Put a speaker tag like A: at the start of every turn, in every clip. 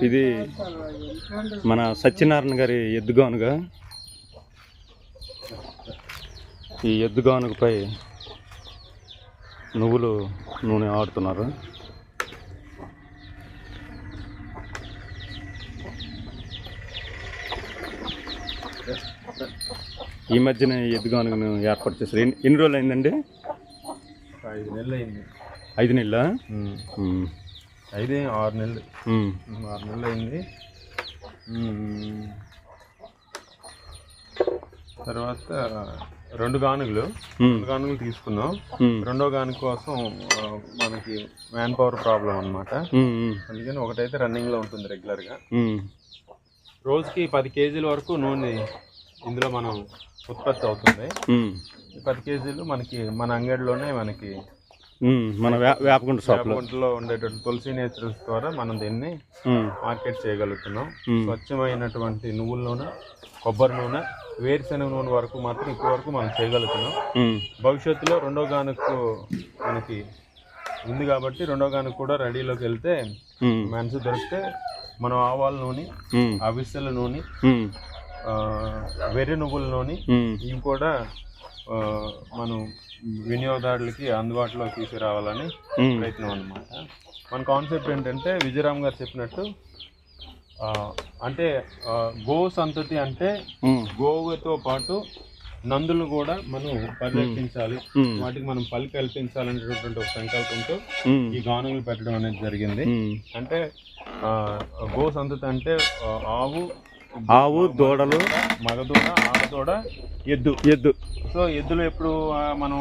A: ఇది మన సత్యనారాయణ గారి ఎద్దుగానుగా. ఈ ఎద్దుగానుగపై నువ్వులు నూనె ఆడుతున్నారు. ఈ మధ్యన ఎద్దుగానుగను ఏర్పాటు చేశారు. ఎన్ని రోజులు అయిందండి?
B: 5 నెలలు అయింది.
A: 5 నెలలా?
B: 6 నెలలు. 6 నెలలు అయింది. తర్వాత 2 గానుగలు తీసుకున్నాం. రెండో గానుగ కోసం మనకి మ్యాన్ పవర్ ప్రాబ్లం అనమాట. అందుకని ఒకటైతే రన్నింగ్లో ఉంటుంది రెగ్యులర్గా. రోజుకి 10 కేజీల వరకు నూనె ఇందులో మనం ఉత్పత్తి అవుతుంది. 10 కేజీలు మనకి మన అంగడిలోనే మనకి
A: మన వేపగుంటలో
B: ఉండేటువంటి తులసి నేచరల్స్ ద్వారా మనం దీన్ని మార్కెట్ చేయగలుగుతున్నాం. స్వచ్ఛమైనటువంటి నువ్వుల నూనె, కొబ్బరి నూనె, వేరుశెనగ నూనె వరకు మాత్రం ఇప్పటి వరకు మనం చేయగలుగుతున్నాం. భవిష్యత్తులో రెండో గానుకు మనకి ఉంది కాబట్టి రెండో గానుకు కూడా రెడీలోకి వెళ్తే మనసు దొరికితే మనం ఆవాల నూనె, అవిసెల నూనె, వెర్రి నువ్వుల నూనె ఇవి కూడా మనం వినియోగదారులకి అందుబాటులో తీసుకురావాలని ప్రయత్నం అన్నమాట. మన కాన్సెప్ట్ ఏంటంటే విజయరామ్ గారు చెప్పినట్టు అంటే గో సంతతి అంటే గోవుతో పాటు నందులు కూడా మనం పరిరక్షించాలి, వాటికి మనం పల్లి కల్పించాలనేటటువంటి ఒక సంకల్పంతో ఈ గానుగలు పెట్టడం అనేది జరిగింది. అంటే గో సంతతి అంటే ఆవు, దూడలు, మగదూడ, ఆడదూడ, ఎద్దు. సో ఎద్దులు ఎప్పుడు మనం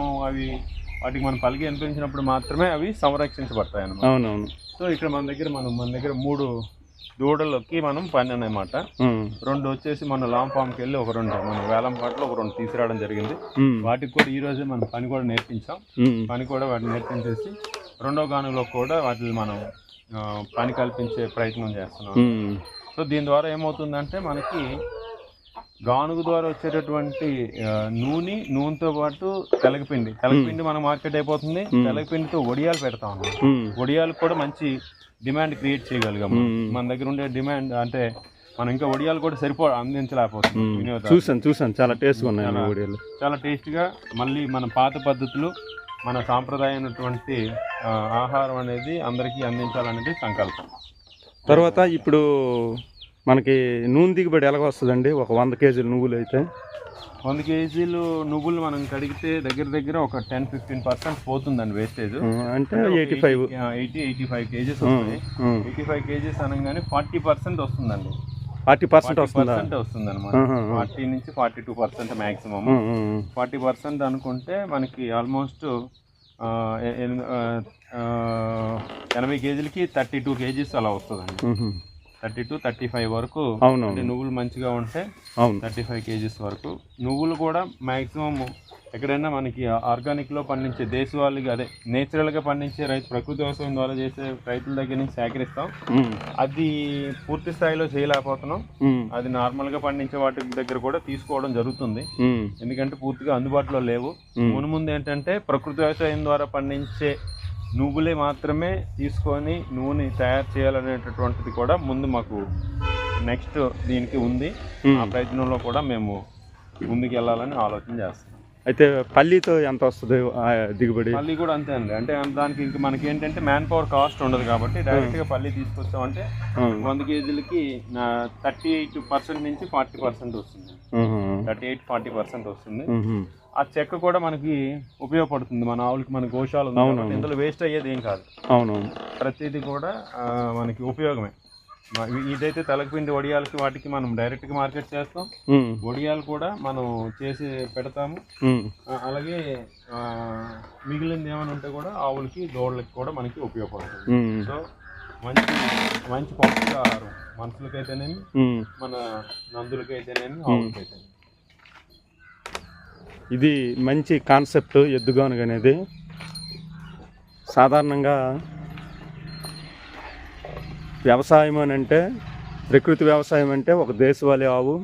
B: వాటికి మనం పలికి అనిపించినప్పుడు మాత్రమే అవి సంరక్షించబడతాయి అన్నమాట.
A: అవునవును.
B: సో ఇక్కడ మన దగ్గర 3 దూడలకి మనం పని అన్నమాట. 2 వచ్చేసి మన లాంగ్ ఫామ్కి వెళ్ళి ఒక 2 మన వేలం పాటలో ఒక 2 తీసుకురావడం జరిగింది. వాటికి కూడా ఈ రోజే మనం పని కూడా నేర్పించాం. వాటిని నేర్పించేసి రెండో గానులో కూడా వాటిని మనం పని కల్పించే ప్రయత్నం చేస్తున్నాం. సో దీని ద్వారా ఏమవుతుందంటే మనకి గానుగు ద్వారా వచ్చేటటువంటి నూనెతో పాటు తెలగపిండి మన మార్కెట్ అయిపోతుంది. తెలగపిండితో వడియాలు పెడతా ఉన్నాం. వడియాలకు కూడా మంచి డిమాండ్ క్రియేట్ చేయగలిగాము. మన దగ్గర ఉండే డిమాండ్ అంటే మనం ఇంకా వడియాలు కూడా అందించలేకపోతున్నాం.
A: చూసాను చాలా టేస్ట్గా ఉన్నాయి వడియాలు.
B: చాలా టేస్ట్గా మళ్ళీ మన పాత పద్ధతులు, మన సాంప్రదాయమైనటువంటి ఆహారం అనేది అందరికీ అందించాలనేది సంకల్పం.
A: తర్వాత ఇప్పుడు మనకి నూనె దిగుబడి ఎలాగ వస్తుందండి? ఒక 100 కేజీలు నువ్వులు అయితే
B: 100 కేజీలు నువ్వులు మనం కడిగితే దగ్గర ఒక 10-15% పోతుందండి వేస్టేజ్.
A: అంటే 80-85
B: కేజీస్ వస్తుంది. 85 కేజీస్ అనగానే 40% వస్తుందండి.
A: 40%
B: వస్తుంది అనమాట. 40 నుంచి 42% మ్యాక్సిమం. 40% అనుకుంటే మనకి ఆల్మోస్ట్ 80 కేజీలకి 32 కేజీస్ అలా వస్తుందండి. 32-35 వరకు నువ్వులు మంచిగా ఉంటే 35 కేజీస్ వరకు. నువ్వులు కూడా మ్యాక్సిమం ఎక్కడైనా మనకి ఆర్గానిక్లో పండించే దేశవాళీగా అదే నేచురల్గా పండించే ప్రకృతి వ్యవసాయం ద్వారా చేసే రైతుల దగ్గర నుంచి సేకరిస్తాం. అది పూర్తి స్థాయిలో చేయలేకపోతున్నాం. అది నార్మల్గా పండించే వాటి దగ్గర కూడా తీసుకోవడం జరుగుతుంది. ఎందుకంటే పూర్తిగా అందుబాటులో లేవు. మునుముందు ఏంటంటే ప్రకృతి వ్యవసాయం ద్వారా పండించే నువ్వులే మాత్రమే తీసుకొని నూనె తయారు చేయాలనేటటువంటిది కూడా ముందు మాకు నెక్స్ట్ దీనికి ఉంది. ఆ ప్రయత్నంలో కూడా మేము ముందుకు వెళ్ళాలని ఆలోచన చేస్తాం.
A: అయితే పల్లితో ఎంత వస్తుంది దిగుబడి?
B: పల్లి కూడా అంతే అండి. అంటే దానికి ఇంకా మనకి ఏంటంటే మ్యాన్ పవర్ కాస్ట్ ఉండదు కాబట్టి డైరెక్ట్గా పల్లి తీసుకొస్తామంటే 100 కేజీలకి 38% నుంచి 40% వస్తుంది. 38-40% వస్తుంది. ఆ చెక్క కూడా మనకి ఉపయోగపడుతుంది. మన ఆవులకి మన గోశాల ఇందులో వేస్ట్ అయ్యేది ఏం కాదు. ప్రతిదీ కూడా మనకి ఉపయోగమే. ఇదైతే తెలగపిండి వడియాలకి వాటికి మనం డైరెక్ట్గా మార్కెట్ చేస్తాం. వడియాలు కూడా మనం చేసి పెడతాము. అలాగే మిగిలింది ఏమైనా ఉంటే కూడా ఆవులకి దూడలకి కూడా మనకి ఉపయోగపడుతుంది. సో మంచి పౌష్టికాహారం మనుషులకైతేనేమి, మన నందులకైతేనేమి, ఆవులకైతేనేమి.
A: ఇది మంచి కాన్సెప్ట్ ఎద్దుగానుగ అనేది. సాధారణంగా వ్యవసాయం అని అంటే ప్రకృతి వ్యవసాయం అంటే ఒక దేశవాళీ ఆవు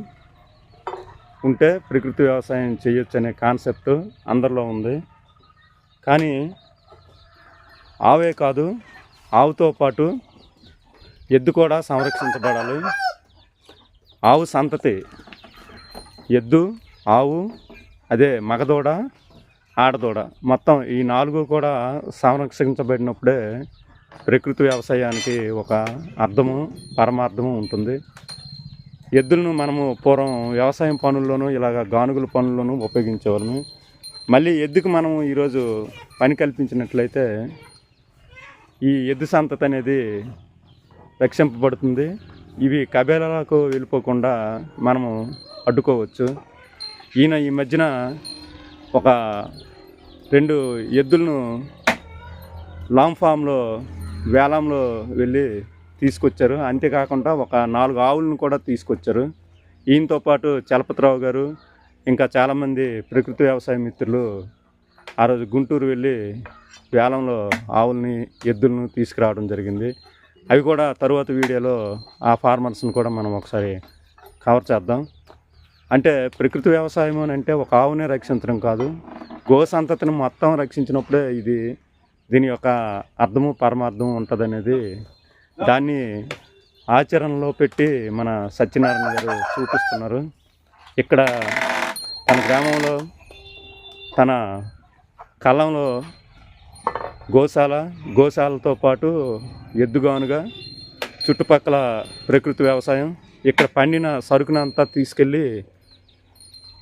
A: ఉంటే ప్రకృతి వ్యవసాయం చేయొచ్చు అనే కాన్సెప్ట్ అందరిలో ఉంది. కానీ ఆవే కాదు, ఆవుతో పాటు ఎద్దు కూడా సంరక్షించబడాలి. ఆవు సంతతి, ఎద్దు, ఆవు, అదే మగదూడ, ఆడదూడ, మొత్తం ఈ 4 కూడా సంరక్షించబడినప్పుడే ప్రకృతి వ్యవసాయానికి ఒక అర్థము, పరమార్థము ఉంటుంది. ఎద్దులను మనము పూర్వం వ్యవసాయం పనుల్లోనూ ఇలాగ గానుగుల పనుల్లోనూ ఉపయోగించేవాళ్ళము. మళ్ళీ ఎద్దుకు మనం ఈరోజు పని కల్పించినట్లయితే ఈ ఎద్దు సంతతి అనేది రక్షింపబడుతుంది. ఇవి కబేలాలకు వెళ్ళిపోకుండా మనము అడ్డుకోవచ్చు. ఈయన ఈ మధ్యన ఒక 2 ఎద్దులను లాంగ్ ఫామ్లో వేలంలో వెళ్ళి తీసుకొచ్చారు. అంతేకాకుండా ఒక 4 ఆవులను కూడా తీసుకొచ్చారు. ఈయనతో పాటు చలపతిరావు గారు, ఇంకా చాలామంది ప్రకృతి వ్యవసాయ మిత్రులు ఆ రోజు గుంటూరు వెళ్ళి వేలంలో ఆవుల్ని, ఎద్దులను తీసుకురావడం జరిగింది. అవి కూడా తరువాత వీడియోలో ఆ ఫార్మర్స్ని కూడా మనం ఒకసారి కవర్ చేద్దాం. అంటే ప్రకృతి వ్యవసాయం అని అంటే ఒక ఆవునే రక్షించడం కాదు, గో సంతతిని మొత్తం రక్షించినప్పుడే దీని యొక్క అర్థము, పరమార్థం ఉంటుందనేది దాన్ని ఆచరణలో పెట్టి మన సత్యనారాయణ గారు చూపిస్తున్నారు. ఇక్కడ తన గ్రామంలో, తన కళ్ళంలో గోశాలతో పాటు ఎద్దుగానుగా చుట్టుపక్కల ప్రకృతి వ్యవసాయం, ఇక్కడ పండిన సరుకునంతా తీసుకెళ్ళి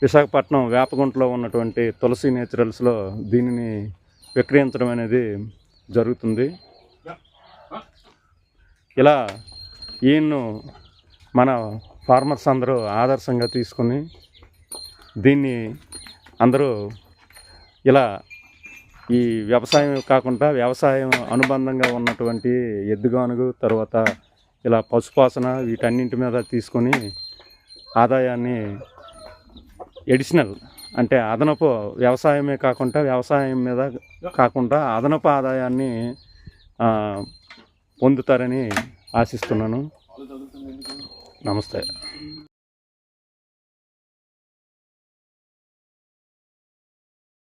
A: విశాఖపట్నం వేపగుంటలో ఉన్నటువంటి తులసి నేచురల్స్లో దీనిని విక్రయించడం అనేది జరుగుతుంది. ఇలా ఈయన్ను మన ఫార్మర్స్ అందరూ ఆదర్శంగా తీసుకుని దీన్ని అందరూ ఇలా ఈ వ్యవసాయం కాకుండా వ్యవసాయం అనుబంధంగా ఉన్నటువంటి ఎద్దుగానుగు, తర్వాత ఇలా పశుపోషణ, వీటన్నింటి మీద తీసుకొని ఆదాయాన్ని ఎడిషనల్ అంటే అదనపు వ్యవసాయమే కాకుండా, వ్యవసాయం మీద కాకుండా అదనపు ఆదాయాన్ని పొందుతారని ఆశిస్తున్నాను. నమస్తే.